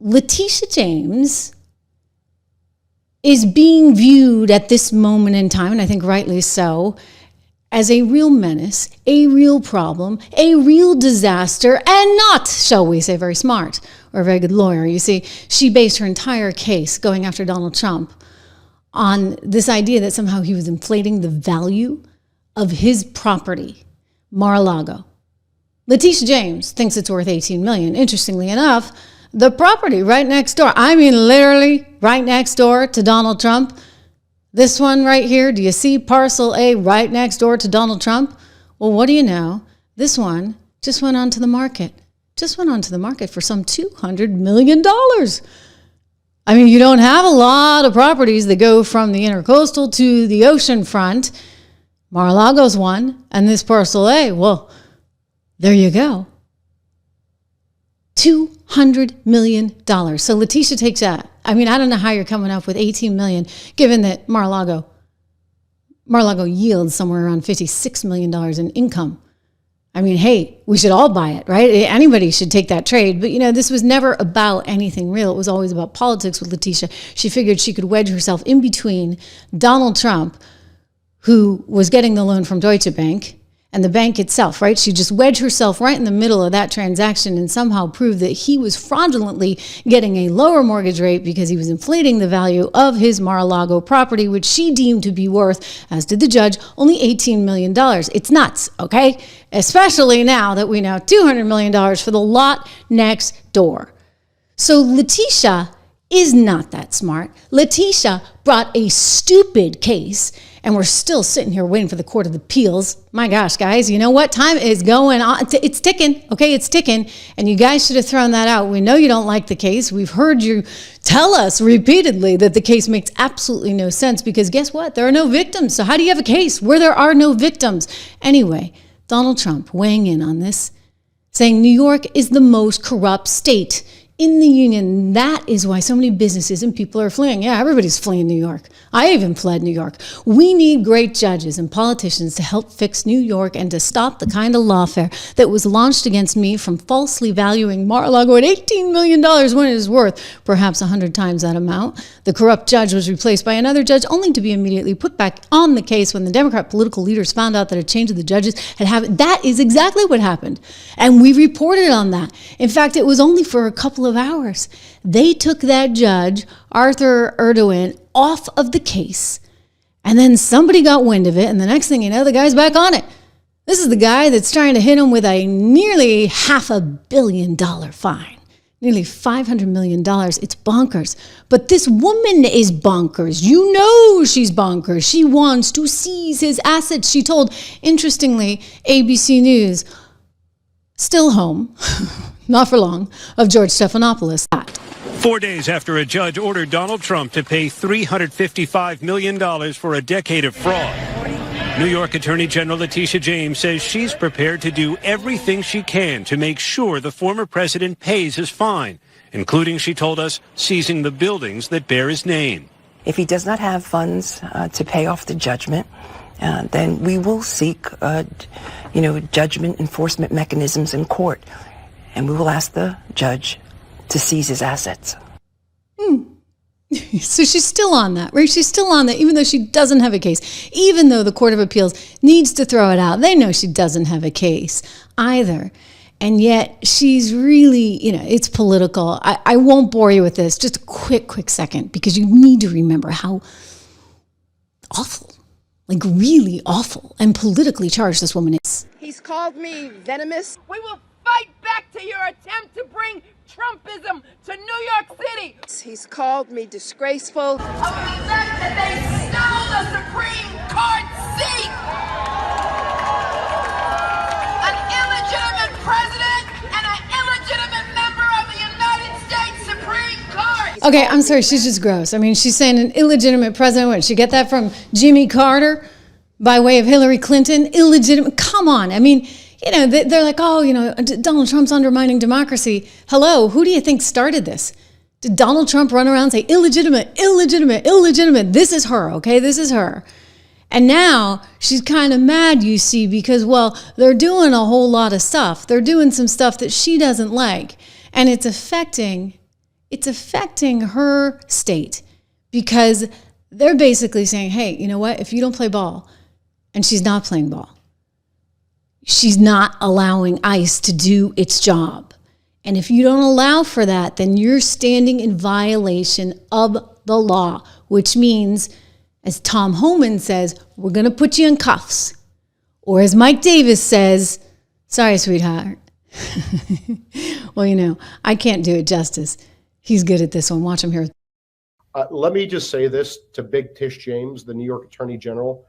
Letitia James is being viewed at this moment in time, and I think rightly so, as a real menace, a real problem, a real disaster, and not, shall we say, very smart or a very good lawyer. You see, she based her entire case going after Donald Trump on this idea that somehow he was inflating the value of his property, Mar A Lago. Letitia James thinks it's worth $18 million. Interestingly enough, the property right next door, I mean literally right next door to Donald Trump, this one right here, do you see parcel A right next door to Donald Trump? Well, what do you know? This one just went onto the market. Just went onto the market for some $200 million. I mean, you don't have a lot of properties that go from the intercoastal to the ocean front. Mar A Lago's one, and this parcel A, well, there you go. $200 million. So Letitia takes that. I mean, I don't know how you're coming up with $18 million, given that Mar A Lago yields somewhere around $56 million in income. I mean, hey, we should all buy it, right? Anybody should take that trade. But, you know, this was never about anything real. It was always about politics with Letitia. She figured she could wedge herself in between Donald Trump, who was getting the loan from Deutsche Bank, and the bank itself, right? She just wedged herself right in the middle of that transaction and somehow proved that he was fraudulently getting a lower mortgage rate because he was inflating the value of his Mar A Lago property, which she deemed to be worth, as did the judge, only $18 million. It's nuts, okay? Especially now that we know $200 million for the lot next door. So Letitia is not that smart. Letitia brought a stupid case, and we're still sitting here waiting for the Court of Appeals. My gosh, guys, you know what? Time is going on. It's ticking, okay? It's ticking, and you guys should have thrown that out. We know you don't like the case. We've heard you tell us repeatedly that the case makes absolutely no sense because guess what? There are no victims. So how do you have a case where there are no victims? Anyway, Donald Trump weighing in on this, saying New York is the most corrupt state in the union. That is why so many businesses and people are fleeing. Yeah, everybody's fleeing New York. I even fled New York. We need great judges and politicians to help fix New York and to stop the kind of lawfare that was launched against me from falsely valuing Mar A Lago at $18 million when it is worth perhaps 100 times that amount. The corrupt judge was replaced by another judge only to be immediately put back on the case when the Democrat political leaders found out that a change of the judges had happened. That is exactly what happened. And we reported on that. In fact, it was only for a couple of hours. They took that judge, Arthur Erdogan, off of the case, and then somebody got wind of it, and the next thing you know, the guy's back on it. This is the guy that's trying to hit him with a nearly $500 million fine. Nearly $500 million. It's bonkers. But this woman is bonkers. You know she's bonkers. She wants to seize his assets. She told, interestingly, ABC News, still home, not for long, of George Stephanopoulos. 4 days after a judge ordered Donald Trump to pay $355 million for a decade of fraud, New York Attorney General Letitia James says she's prepared to do everything she can to make sure the former president pays his fine, including, she told us, seizing the buildings that bear his name. If he does not have funds to pay off the judgment, then we will seek, judgment enforcement mechanisms in court, and we will ask the judge to seize his assets. So she's still on that, right? She's still on that, even though she doesn't have a case. Even though the Court of Appeals needs to throw it out. They know she doesn't have a case either. And yet she's really, it's political. I won't bore you with this. Just a quick second, because you need to remember how awful, like really awful and politically charged this woman is. He's called me venomous. We will fight back to your attempt to bring Trumpism to New York City. He's called me disgraceful. Of the fact that they stole the Supreme Court seat. An illegitimate president and an illegitimate member of the United States Supreme Court. Okay, I'm sorry, she's just gross. I mean, she's saying an illegitimate president. What, did she get that from Jimmy Carter by way of Hillary Clinton? Illegitimate, come on. I mean, they're like, Donald Trump's undermining democracy. Hello, who do you think started this? Did Donald Trump run around and say, illegitimate, illegitimate, illegitimate? This is her, okay? This is her. And now she's kind of mad, you see, because, they're doing a whole lot of stuff. They're doing some stuff that she doesn't like. And it's affecting it's affecting her state because they're basically saying, hey, you know what? If you don't play ball, and she's not playing ball, she's not allowing ICE to do its job. And if you don't allow for that, then you're standing in violation of the law, which means, as Tom Homan says, we're going to put you in cuffs. Or as Mike Davis says, sorry, sweetheart. Well, you know, I can't do it justice. He's good at this one. Watch him here. Let me just say this to Big Tish James, the New York Attorney General.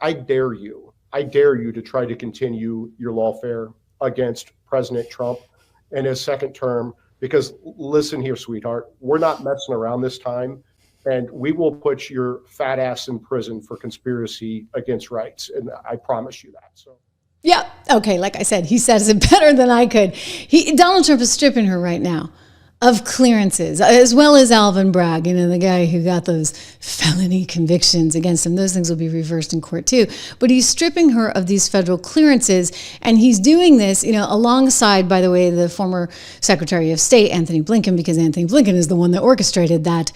I dare you. I dare you to try to continue your lawfare against President Trump in his second term, because listen here, sweetheart, we're not messing around this time, and we will put your fat ass in prison for conspiracy against rights. And I promise you that. So. Yeah. Okay. Like I said, he says it better than I could. Donald Trump is stripping her right now of clearances, as well as Alvin Bragg, you know, the guy who got those felony convictions against him. Those things will be reversed in court too. But he's stripping her of these federal clearances, and he's doing this, you know, alongside, by the way, the former Secretary of State, Anthony Blinken, because Anthony Blinken is the one that orchestrated that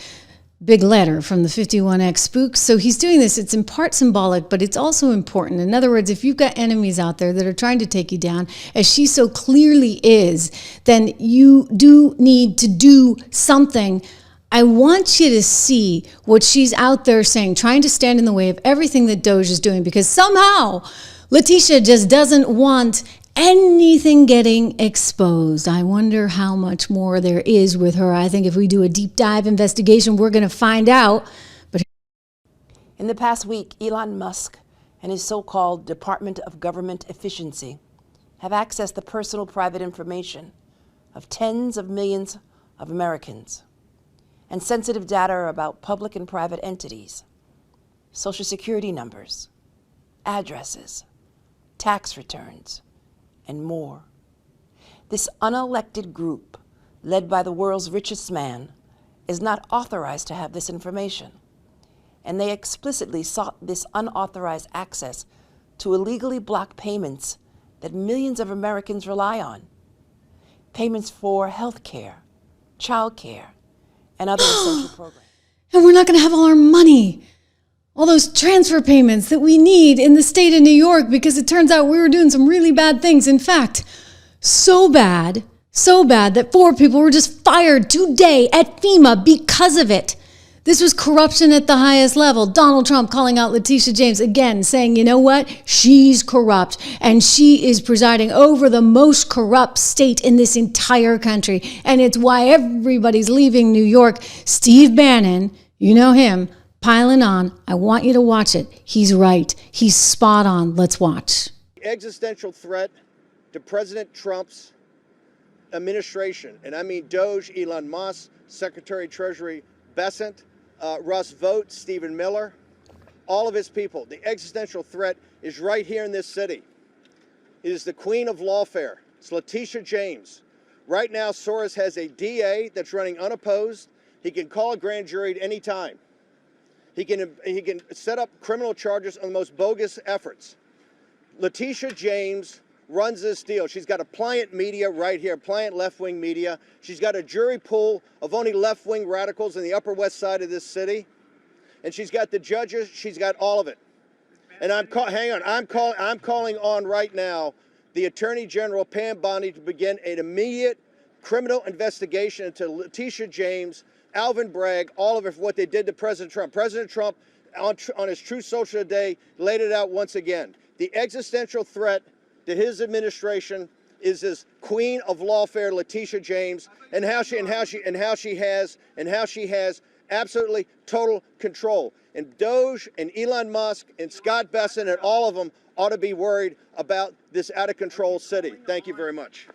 big letter from the 51X spooks. So he's doing this. It's in part symbolic, but it's also important. In other words, if you've got enemies out there that are trying to take you down, as she so clearly is, then you do need to do something. I want you to see what she's out there saying, trying to stand in the way of everything that Doge is doing, because somehow Letitia just doesn't want anything getting exposed. I wonder how much more there is with her. I think if we do a deep dive investigation, we're going to find out. But in the past week, Elon Musk and his so-called Department of Government Efficiency have accessed the personal private information of tens of millions of Americans and sensitive data about public and private entities, social security numbers, addresses, tax returns, and more. This unelected group, led by the world's richest man, is not authorized to have this information, and they explicitly sought this unauthorized access to illegally block payments that millions of Americans rely on. Payments for health care, child care, and other essential programs. And we're not going to have all our money, all those transfer payments that we need in the state of New York, because it turns out we were doing some really bad things. In fact, so bad that 4 people were just fired today at FEMA because of it. This was corruption at the highest level. Donald Trump calling out Letitia James again, saying, you know what? She's corrupt, and she is presiding over the most corrupt state in this entire country. And it's why everybody's leaving New York. Steve Bannon, you know him, piling on. I want you to watch it. He's right. He's spot on. Let's watch. Existential threat to President Trump's administration, and I mean Doge, Elon Musk, Secretary of Treasury Bessent, Russ Vought, Stephen Miller, all of his people. The existential threat is right here in this city. It is the queen of lawfare. It's Letitia James. Right now, Soros has a DA that's running unopposed. He can call a grand jury at any time. He can set up criminal charges on the most bogus efforts. Letitia James runs this deal. She's got a pliant media right here, pliant left-wing media. She's got a jury pool of only left-wing radicals in the Upper West Side of this city. And she's got the judges. She's got all of it. And I'm calling on right now the Attorney General, Pam Bondi, to begin an immediate criminal investigation into Letitia James, Alvin Bragg, all of it, for what they did to President Trump. President Trump, on his Truth Social today, laid it out once again. The existential threat to his administration is this queen of lawfare, Letitia James, and how she has absolutely total control. And Doge and Elon Musk and Scott Bessent and all of them ought to be worried about this out of control city. Thank you very much.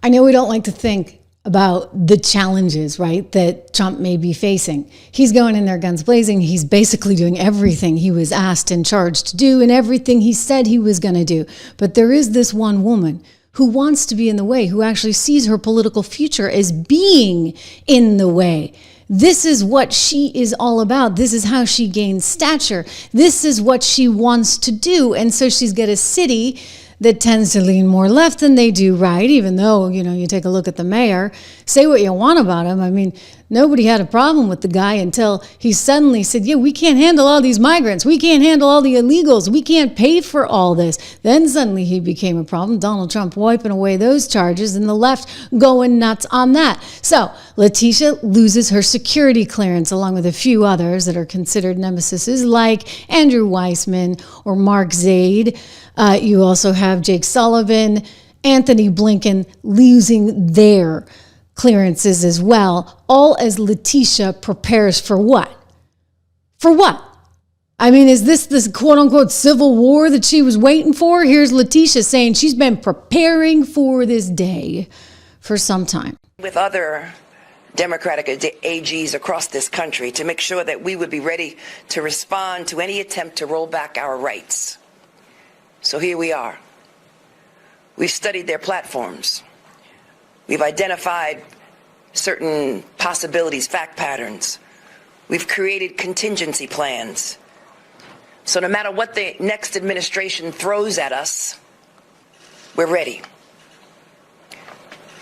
I know we don't like to think about the challenges, right, that Trump may be facing. He's going in there guns blazing. He's basically doing everything he was asked and charged to do and everything he said he was going to do. But there is this one woman who wants to be in the way, who actually sees her political future as being in the way. This is what she is all about. This is how she gains stature. This is what she wants to do. And so she's got a city that tends to lean more left than they do right, even though, you take a look at the mayor, say what you want about him. I mean, nobody had a problem with the guy until he suddenly said, yeah, we can't handle all these migrants. We can't handle all the illegals. We can't pay for all this. Then suddenly he became a problem. Donald Trump wiping away those charges and the left going nuts on that. So Letitia loses her security clearance along with a few others that are considered nemesises like Andrew Weissman or Mark Zaid. You also have Jake Sullivan, Anthony Blinken losing their clearances as well, all as Letitia prepares for what? For what? I mean, is this quote-unquote civil war that she was waiting for? Here's Letitia saying she's been preparing for this day for some time. With other Democratic AGs across this country to make sure that we would be ready to respond to any attempt to roll back our rights. So here we are. We've studied their platforms. We've identified certain possibilities, fact patterns. We've created contingency plans. So no matter what the next administration throws at us, we're ready.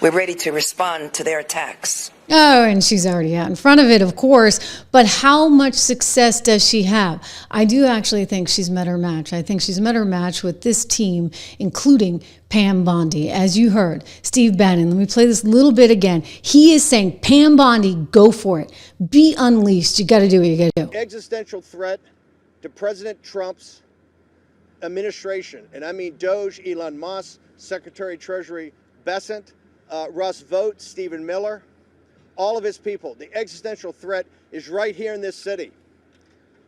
We're ready to respond to their attacks. Oh, and she's already out in front of it, of course. But how much success does she have? I do actually think she's met her match. I think she's met her match with this team, including Pam Bondi. As you heard, Steve Bannon, let me play this little bit again. He is saying, Pam Bondi, go for it. Be unleashed. You got to do what you got to do. Existential threat to President Trump's administration, and I mean Doge Elon Musk, Secretary of Treasury Bessent, Russ Vought, Stephen Miller, all of his people. The existential threat is right here in this city.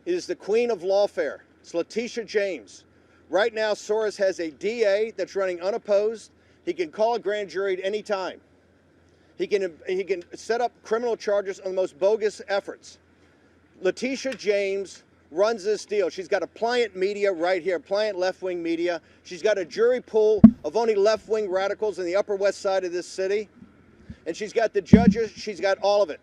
It is the queen of lawfare. It's Letitia James. Right now, Soros has a DA that's running unopposed. He can call a grand jury at any time. He can set up criminal charges on the most bogus efforts. Letitia James runs this deal. She's got a pliant media right here, pliant left-wing media. She's got a jury pool of only left-wing radicals in the Upper West Side of this city. And she's got the judges. She's got all of it.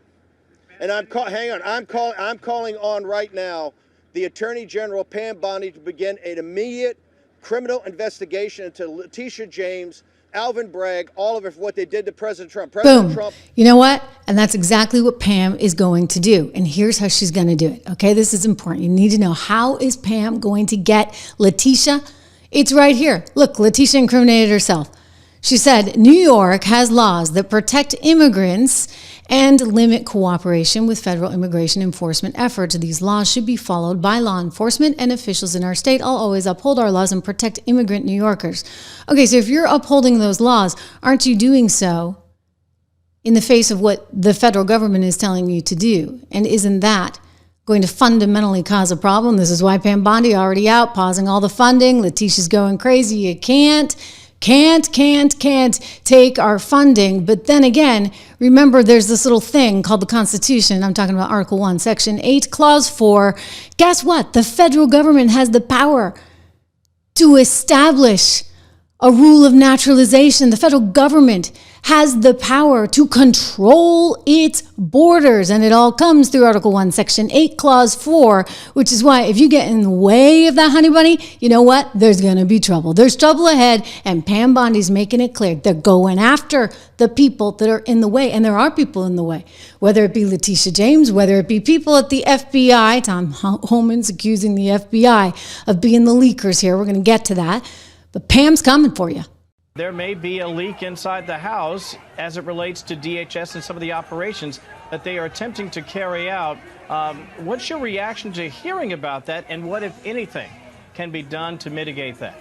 And I'm calling on right now the Attorney General Pam Bondi to begin an immediate criminal investigation into Letitia James, Alvin Bragg, all of it for what they did to President Trump. Boom. Trump. You know what? And that's exactly what Pam is going to do. And here's how she's going to do it. Okay, this is important. You need to know, how is Pam going to get Letitia? It's right here. Look, Letitia incriminated herself. She said, New York has laws that protect immigrants and limit cooperation with federal immigration enforcement efforts. These laws should be followed by law enforcement and officials in our state. I'll always uphold our laws and protect immigrant New Yorkers. Okay, so if you're upholding those laws, aren't you doing so in the face of what the federal government is telling you to do? And isn't that going to fundamentally cause a problem? This is why Pam Bondi already out, pausing all the funding. Letitia's going crazy. You can't take our funding. But then again, remember, there's this little thing called the Constitution. I'm talking about Article 1, Section 8, Clause 4. Guess what? The federal government has the power to establish a rule of naturalization. The federal government has the power to control its borders. And it all comes through Article 1, Section 8, Clause 4, which is why if you get in the way of that, honey bunny, you know what? There's going to be trouble. There's trouble ahead, and Pam Bondi's making it clear. They're going after the people that are in the way, and there are people in the way, whether it be Letitia James, whether it be people at the FBI. Tom Homan's accusing the FBI of being the leakers here. We're going to get to that. But Pam's coming for you. There may be a leak inside the House as it relates to DHS and some of the operations that they are attempting to carry out. What's your reaction to hearing about that, and what, if anything, can be done to mitigate that?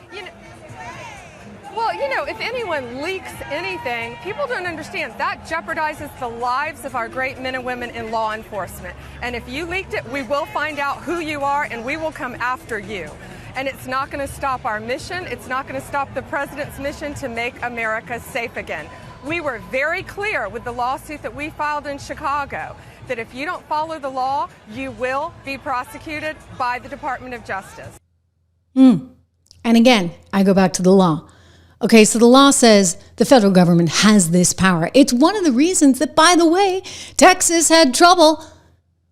If anyone leaks anything, people don't understand that jeopardizes the lives of our great men and women in law enforcement. And if you leaked it, we will find out who you are, and we will come after you. And it's not going to stop our mission. It's not going to stop the president's mission to make America safe again. We were very clear with the lawsuit that we filed in Chicago that if you don't follow the law, you will be prosecuted by the Department of Justice. And again, I go back to the law. Okay, so the law says the federal government has this power. It's one of the reasons that, by the way, Texas had trouble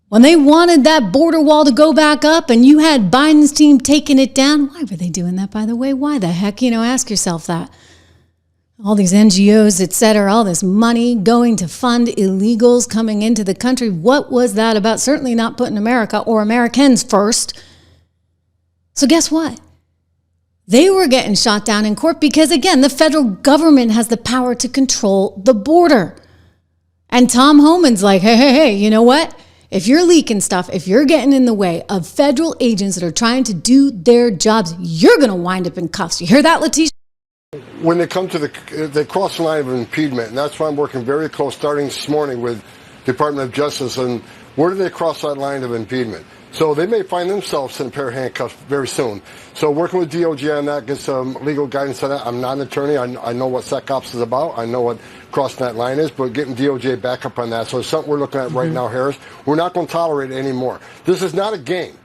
When they wanted that border wall to go back up and you had Biden's team taking it down, why were they doing that, by the way? Why the heck? Ask yourself that. All these NGOs, et cetera, all this money going to fund illegals coming into the country. What was that about? Certainly not putting America or Americans first. So guess what? They were getting shot down in court because, again, the federal government has the power to control the border. And Tom Homan's like, hey, you know what? If you're leaking stuff, if you're getting in the way of federal agents that are trying to do their jobs, you're going to wind up in cuffs. You hear that, Letitia? When they come to they cross the line of impediment, and that's why I'm working very close, starting this morning with Department of Justice, and where do they cross that line of impediment? So they may find themselves in a pair of handcuffs very soon. So working with DOJ on that, get some legal guidance on that. I'm not an attorney. I know what SecOps is about. I know what crossing that line is, but getting DOJ back up on that. So it's something we're looking at right now, Harris. We're not going to tolerate it anymore. This is not a game.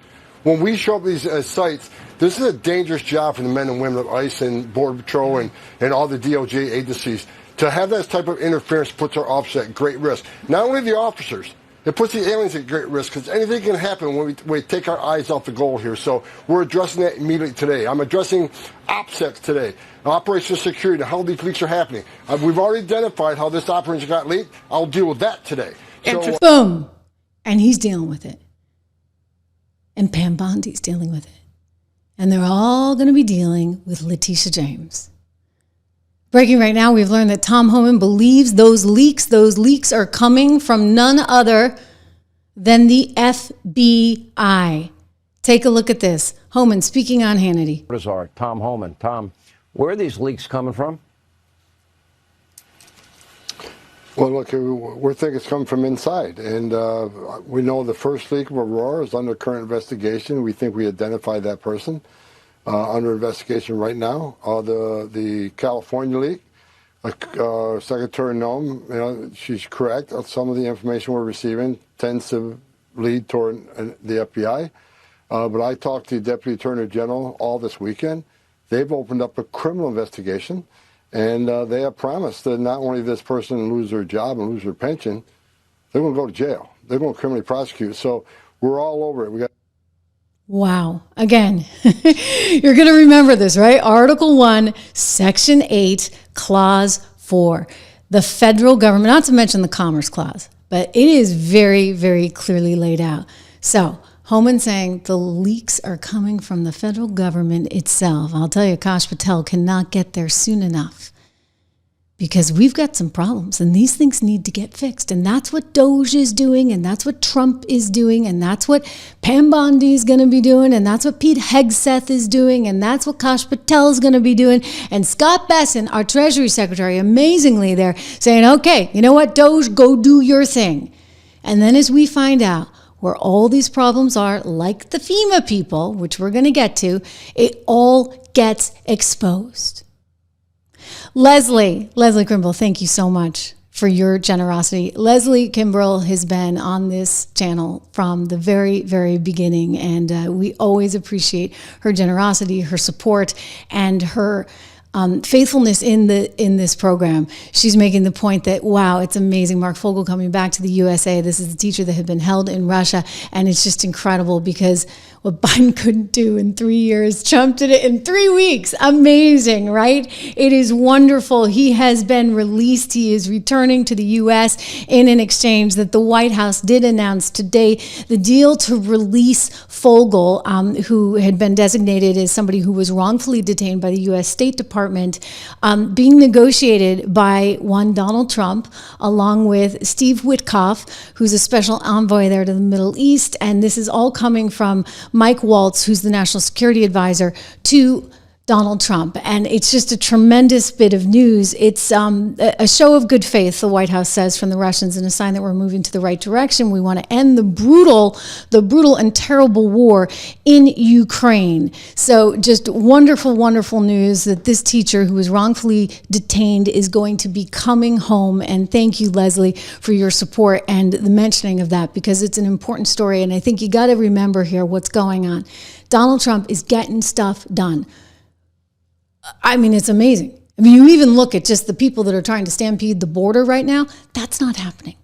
When we show up these sites, this is a dangerous job for the men and women of ICE and Border Patrol and all the DOJ agencies. To have that type of interference puts our officers at great risk. Not only the officers, it puts the aliens at great risk because anything can happen when we take our eyes off the goal here. So we're addressing that immediately today. I'm addressing OPSEC today, operational security, how these leaks are happening. We've already identified how this operation got leaked. I'll deal with that today. So, boom. And he's dealing with it. And Pam Bondi's dealing with it. And they're all going to be dealing with Letitia James. Breaking right now, we've learned that Tom Homan believes those leaks are coming from none other than the FBI. Take a look at this. Homan speaking on Hannity. What is our Tom Homan? Tom, where are these leaks coming from? Well, look, we think it's coming from inside. And we know the first leak of Aurora is under current investigation. We think we identified that person. Under investigation right now. The California leak, Secretary Noem, she's correct. Some of the information we're receiving tends to lead toward the FBI. But I talked to the Deputy Attorney General all this weekend. They've opened up a criminal investigation, and they have promised that not only this person lose their job and lose their pension, they're going to go to jail. They're going to criminally prosecute. So we're all over it. Wow. Again, you're going to remember this, right? Article 1, Section 8, Clause 4. The federal government, not to mention the Commerce Clause, but it is very, very clearly laid out. So, Homan saying the leaks are coming from the federal government itself. I'll tell you, Kash Patel cannot get there soon enough because we've got some problems and these things need to get fixed. And that's what Doge is doing, and that's what Trump is doing, and that's what Pam Bondi is going to be doing, and that's what Pete Hegseth is doing, and that's what Kash Patel is going to be doing. And Scott Bessent, our Treasury Secretary, amazingly there saying, okay, you know what, Doge, go do your thing. And then as we find out where all these problems are, like the FEMA people, which we're going to get to, it all gets exposed. Leslie Kimbrell, thank you so much for your generosity. Leslie Kimbrell has been on this channel from the very, very beginning, and we always appreciate her generosity, her support, and her faithfulness in this program. She's making the point that, wow, it's amazing. Mark Fogel coming back to the USA. This is the teacher that had been held in Russia, and it's just incredible because what Biden couldn't do in 3 years, Trump did it in 3 weeks. Amazing, right? It is wonderful. He has been released. He is returning to the U.S. in an exchange that the White House did announce today. The deal to release Fogel, who had been designated as somebody who was wrongfully detained by the U.S. State Department, being negotiated by one Donald Trump, along with Steve Witkoff, who's a special envoy there to the Middle East. And this is all coming from Mike Waltz, who's the national security advisor to Donald Trump. And it's just a tremendous bit of news. It's a show of good faith, the White House says, from the Russians, and a sign that we're moving to the right direction. We want to end the brutal and terrible war in Ukraine. So just wonderful, wonderful news that this teacher who was wrongfully detained is going to be coming home. And thank you, Leslie, for your support and the mentioning of that, because it's an important story. And I think you got to remember here what's going on. Donald Trump is getting stuff done. I mean, it's amazing. I mean, you even look at just the people that are trying to stampede the border right now. That's not happening.